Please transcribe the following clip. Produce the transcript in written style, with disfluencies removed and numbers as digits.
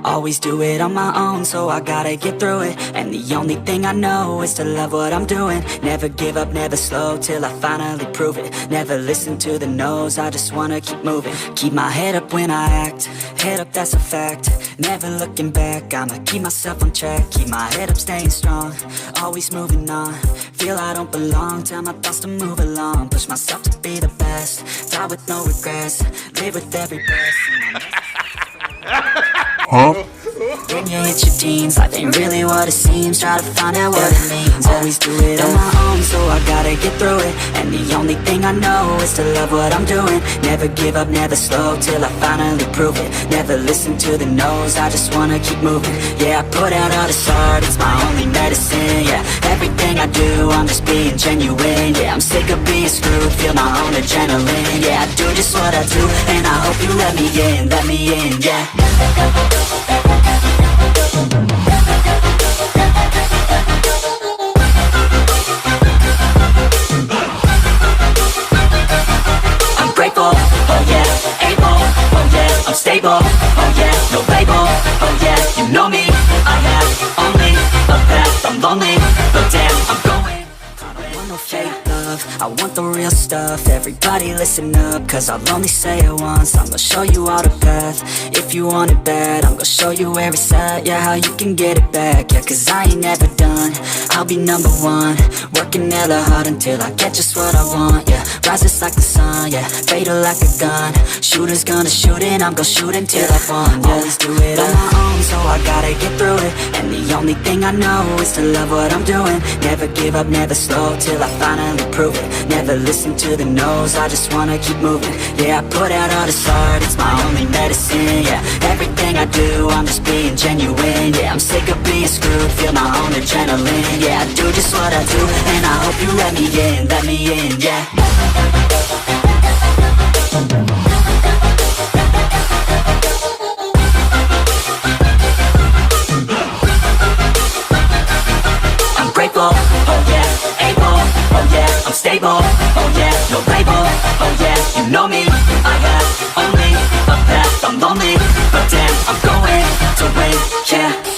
Always do it on my own, so I gotta get through it. And the only thing I know is to love what I'm doing. Never give up, never slow, till I finally prove it. Never listen to the no's, I just wanna keep moving. Keep my head up when I act, head up, that's a fact. Never looking back, I'ma keep myself on track. Keep my head up, staying strong, always moving on. Feel I don't belong, tell my thoughts to move along. Push myself to be the best, die with no regrets. Live with every breath. Huh? When you hit your teens, life ain't really what it seems. Try to find out what it means. Always do it on my own, so I gotta get through it. And the only thing I know is to love what I'm doing. Never give up, never slow, till I finally prove it. Never listen to the no's, I just wanna keep moving. Yeah, I put out all this art, it's my only medicine. Yeah, everything I do, I'm just being genuine. Yeah, I'm sick of being screwed, feel my own adrenaline. Yeah, I do just what I do, and I hope you let me in, yeah. I'm grateful, oh yeah, able, oh yeah, I'm stable, oh yeah, no label, oh yeah, you know me, I have only a path, I'm lonely, but damn, I'm going. I don't want no fake love, I want the real stuff. Everybody listen up, cause I'll only say it once. I'm gonna show you all the path, if you want it bad. I'm gonna show you where it's at, yeah, how you can get it back. Yeah, cause I ain't never done, I'll be number one. Working hella hard until I get just what I want, yeah. Rises like the sun, yeah, fatal like a gun. Shooter's gonna shoot and I'm gonna shoot until I won, yeah. Always do it on my own, so I gotta get through it. And the only thing I know is to love what I'm doing. Never give up, never slow, till I finally prove it. Never listen to the no's, I just wanna keep moving. Yeah, I put out all this art, it's my only medicine. Yeah, everything I do, I'm just being genuine. Yeah, I'm sick of being screwed, feel my own adrenaline. Yeah, I do just what I do, and I hope you let me in, yeah. I'm grateful, oh yeah, able, oh yeah, I'm stable, oh yeah, no label, oh yeah, you know me, I have only a path, I'm lonely, but damn, I'm going to win, yeah.